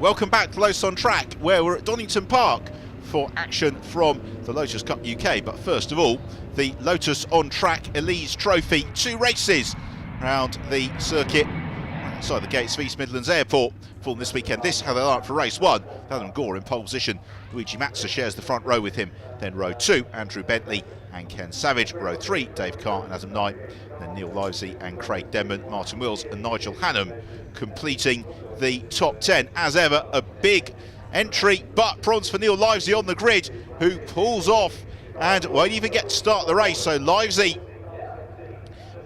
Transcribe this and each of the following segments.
Welcome back to Lotus on Track, where we're at Donington Park for action from the Lotus Cup UK. But first of all, the Lotus on Track Elise Trophy. 2 races around the circuit outside the gates of East Midlands Airport for this weekend. This how they line up for race 1. Adam Gore in pole position. Luigi Mazza shares the front row with him. Then row 2, Andrew Bentley and Ken Savage. Row 3, Dave Carr and Adam Knight. Then Neil Livesey and Craig Denman, Martin Wills and Nigel Hannam completing the top 10. As ever, a big entry, but problems for Neil Livesey on the grid, who pulls off and won't even get to start the race. So Livesey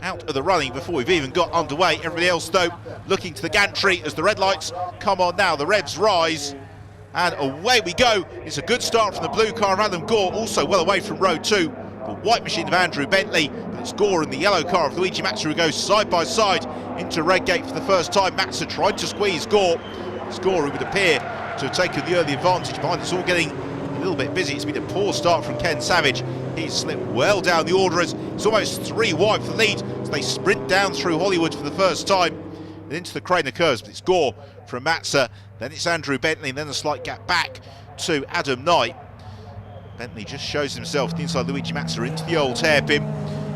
out of the running before we've even got underway. Everybody else, though, looking to the gantry as the red lights come on now. The revs rise, and away we go. It's a good start from the blue car of Adam Gore, also well away from row 2. The white machine of Andrew Bentley, but it's Gore in the yellow car of Luigi Mazza, who goes side by side into Redgate for the first time. Mazza tried to squeeze Gore. It's Gore who would appear to have taken the early advantage behind. It's all getting a little bit busy. It's been a poor start from Ken Savage. He's slipped well down the order as it's almost 3 wide for the lead as they sprint down through Hollywood for the first time and into the Craner curves. But it's Gore from Mazza, then it's Andrew Bentley, and then a slight gap back to Adam Knight. Bentley just shows himself to the inside Luigi Mazza into the old hairpin.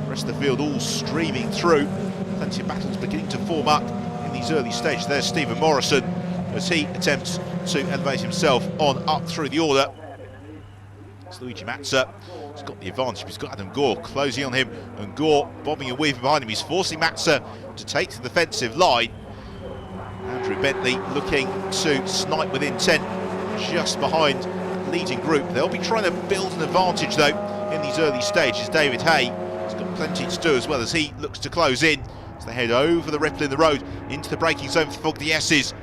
The rest of the field all streaming through. Plenty of battles beginning to form up in these early stages. There's Stephen Morrison as he attempts to elevate himself on up through the order. It's Luigi Mazza. He's got the advantage, but he's got Adam Gore closing on him, and Gore bobbing and weaving behind him. He's forcing Mazza to take to the defensive line. Andrew Bentley looking to snipe with intent just behind the leading group. They'll be trying to build an advantage, though, in these early stages. David Hay has got plenty to do as well as he looks to close in. So they head over the ripple in the road into the braking zone for the S's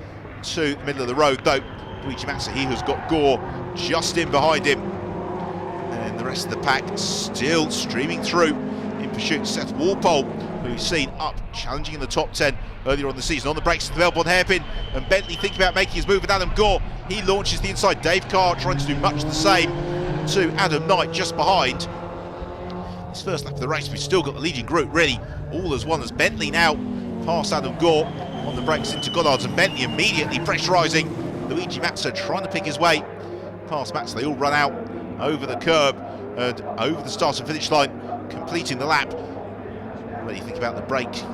to the middle of the road, though. Luigi Mazza, he has got Gore just in behind him. And the rest of the pack still streaming through in pursuit of Seth Walpole, who we've seen up challenging in the top 10 earlier on the season. On the brakes to the Melbourne hairpin, and Bentley thinking about making his move with Adam Gore. He launches the inside. Dave Carr trying to do much the same to Adam Knight just behind. This first lap of the race, we've still got the leading group really all as one, as Bentley now past Adam Gore on the brakes into Goddard's, and Bentley immediately pressurising Luigi Mazza, trying to pick his way past Mazza. They all run out over the curb and over the start and finish line, completing the lap. When you think about the brakes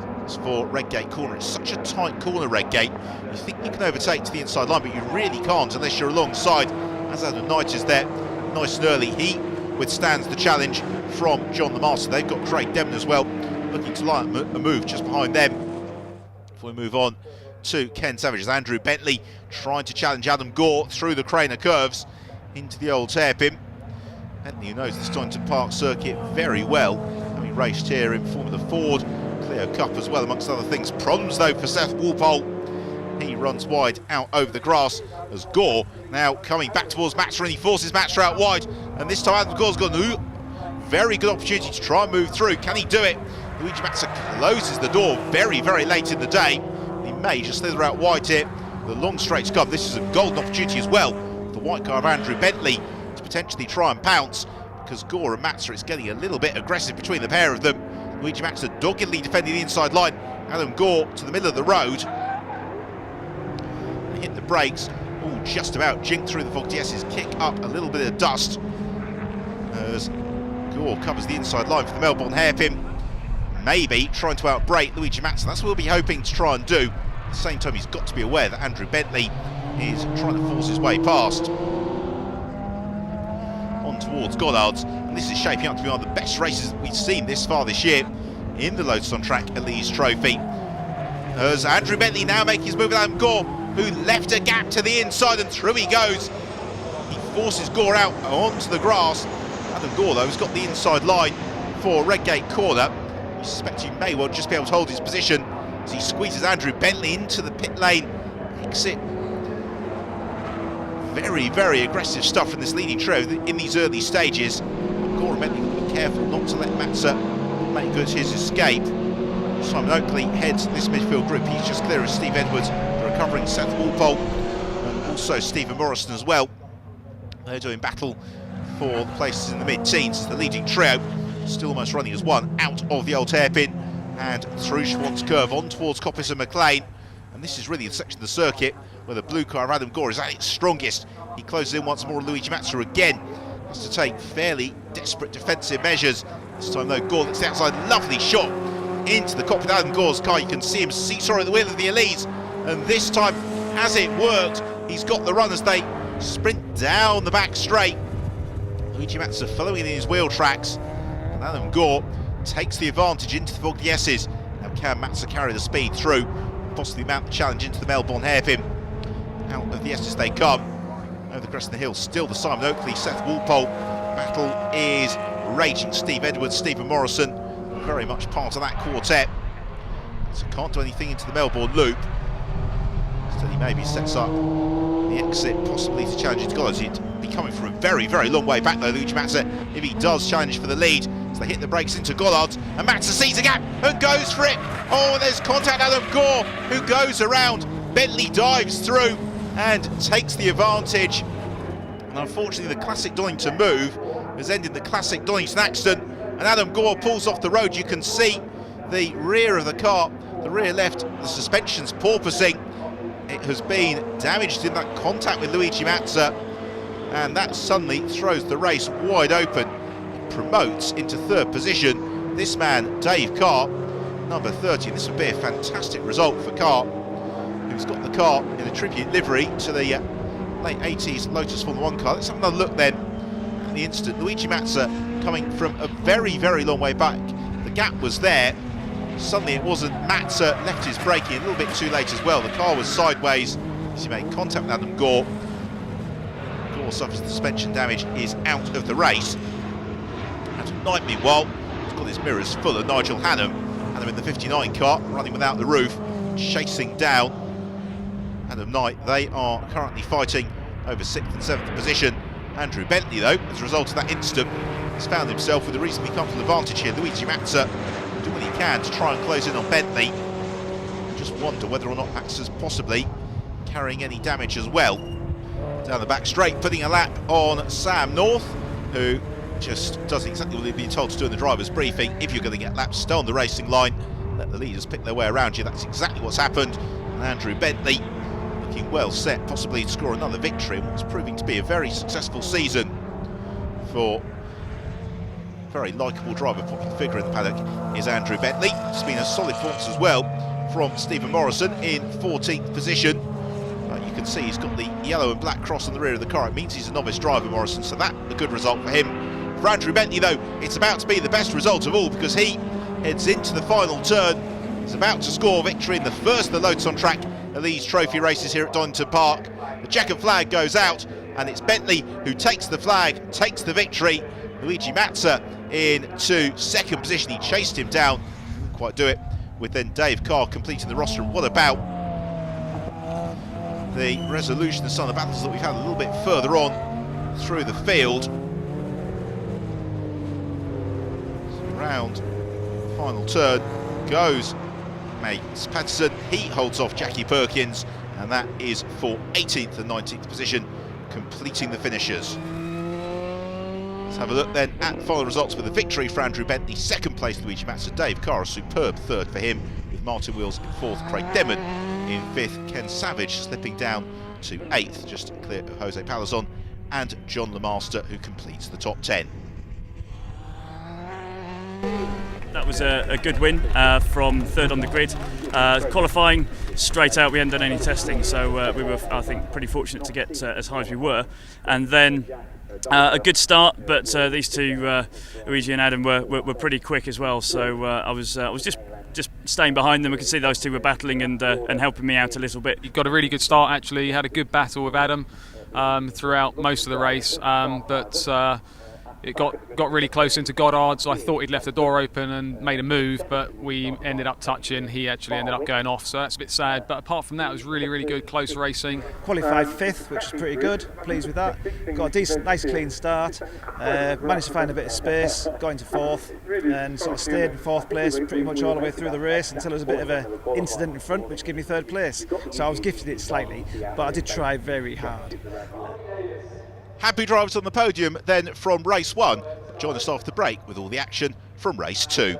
for Redgate corner, it's such a tight corner, Redgate. You think you can overtake to the inside line, but you really can't unless you're alongside, as Adam Knight is there nice and early. He withstands the challenge from John the Master. They've got Craig Denman as well, looking to line up a move just behind them. Before we move on to Ken Savage, as Andrew Bentley trying to challenge Adam Gore through the Craner curves into the old hairpin. Bentley, who knows this Donington Park circuit very well, having raced here in Formula Ford, Clio Cup as well, amongst other things. Problems though for Seth Walpole. He runs wide out over the grass as Gore now coming back towards Mazza, and he forces Mazza out wide, and this time Adam Gore's got a very good opportunity to try and move through. Can he do it? Luigi Mazza closes the door very, very late in the day. He may just slither out wide here. The long straight to come. This is a golden opportunity as well for the white car of Andrew Bentley to potentially try and pounce, because Gore and Mazza, it's getting a little bit aggressive between the pair of them. Luigi Mazza doggedly defending the inside line. Adam Gore to the middle of the road. They hit the brakes. Oh, just about jinked through the fog. DS's kick up a little bit of dust as Gore covers the inside line for the Melbourne hairpin. Maybe trying to outbrake Luigi Mazza. That's what we'll be hoping to try and do. At the same time, he's got to be aware that Andrew Bentley is trying to force his way past on towards Goddard's, and this is shaping up to be one of the best races we've seen this far this year in the Lotus on Track Elise Trophy. As Andrew Bentley now making his move with Adam Gore, who left a gap to the inside, and through he goes. He forces Gore out onto the grass. Adam Gore, though, has got the inside line for Redgate corner. You suspect he may well just be able to hold his position as he squeezes Andrew Bentley into the pit lane exit. Very, very aggressive stuff from this leading trio in these early stages. Gore and Bentley will be careful not to let Mazza make good his escape. Simon Oakley heads this midfield group. He's just clear of Steve Edwards, the recovering Seth Walpole, and also Stephen Morrison as well. They're doing battle for the places in the mid-teens. The leading trio still almost running as one out of the old hairpin and through Schwann's curve on towards Coppice and McLean. And this is really the section of the circuit where the blue car of Adam Gore is at its strongest. He closes in once more. Luigi Mazza again has to take fairly desperate defensive measures. This time though, Gore looks outside, lovely shot into the cockpit of Adam Gore's car. You can see him seesaw at the wheel of the Elise, and this time, has it worked? He's got the run as they sprint down the back straight. Luigi Mazza following in his wheel tracks, and Adam Gore takes the advantage into the Bogdy S's. Now can Mazza carry the speed through, possibly mount the challenge into the Melbourne hairpin. Out of the S's they come. Over the crest of the hill, still the Simon Oakley, Seth Walpole. Battle is raging. Steve Edwards, Stephen Morrison, very much part of that quartet. So can't do anything into the Melbourne loop. Still he maybe sets up the exit, possibly to challenge into Goddard. He'd be coming from a very, very long way back though, Luigi Mazza, if he does challenge for the lead. So they hit the brakes into Goddard, and Mazza sees a gap and goes for it. Oh, there's contact Adam Gore, who goes around. Bentley dives through and takes the advantage. And unfortunately, the classic Donington move has ended the classic Donington accident, and Adam Gore pulls off the road. You can see the rear of the car, the rear left, the suspension's porpoising. It has been damaged in that contact with Luigi Mazza, and that suddenly throws the race wide open. It promotes into third position this man, Dave Carr, number 30. This would be a fantastic result for Carr, who's got the car in a tribute livery to the late 80s Lotus Formula 1 car. Let's have another look then at the incident. Luigi Mazza coming from a very, very long way back. The gap was there. Suddenly it wasn't. Mazza left his braking a little bit too late as well. The car was sideways as he made contact with Adam Gore. Gore suffers the suspension damage, is out of the race. Adam Knight, meanwhile, has got his mirrors full of Nigel Hannum. Hannum in the 59 car, running without the roof, chasing down Adam Knight. They are currently fighting over 6th and 7th position. Andrew Bentley, though, as a result of that incident, has found himself with a reasonably comfortable advantage here. Luigi Mazza doing what he can to try and close in on Bentley. I just wonder whether or not Mazza's possibly carrying any damage as well. Down the back straight, putting a lap on Sam North, who just does exactly what he'd been told to do in the driver's briefing. If you're going to get laps, stay on the racing line, let the leaders pick their way around you. That's exactly what's happened. And Andrew Bentley looking well set, possibly to score another victory in what's proving to be a very successful season for a very likeable driver. Popular figure in the paddock is Andrew Bentley. It's been a solid performance as well from Stephen Morrison in 14th position. You can see he's got the yellow and black cross on the rear of the car. It means he's a novice driver, Morrison, so that's a good result for him. For Andrew Bentley, though, it's about to be the best result of all, because he heads into the final turn. He's about to score victory in the first of the Lotus on Track Elise Trophy races here at Donington Park. The checkered flag goes out, and it's Bentley who takes the flag, takes the victory. Luigi Mazza into second position. He chased him down, didn't quite do it, with then Dave Carr completing the roster. And what about the resolution of some of the battles that we've had a little bit further on through the field? Round final turn goes Mates Patterson. He holds off Jackie Perkins, and that is for 18th and 19th position, completing the finishers. Let's have a look then at the final results with the victory for Andrew Bentley. Second place, Luigi Mazza. Dave Carr, a superb third for him, with Martin Wills in fourth, Craig Demon in fifth, Ken Savage slipping down to eighth, just clear of Jose Palazon, and John Lemaster, who completes the top 10. That was a good win from third on the grid. Qualifying straight out, we hadn't done any testing, so we were, I think, pretty fortunate to get as high as we were. And then a good start, but these two, Luigi and Adam, were pretty quick as well. So I was just staying behind them. We could see those two were battling and helping me out a little bit. You got a really good start actually. You had a good battle with Adam throughout most of the race, but it got really close into Goddard's. I thought he'd left the door open and made a move, but we ended up touching. He actually ended up going off, so that's a bit sad. But apart from that, it was really, really good, close racing. Qualified fifth, which is pretty good. Pleased with that. Got a decent, nice, clean start. Managed to find a bit of space, got into fourth, and sort of stayed in fourth place pretty much all the way through the race until there was a bit of an incident in front, which gave me third place. So I was gifted it slightly, but I did try very hard. Happy drivers on the podium then from race 1. Join us after the break with all the action from race 2.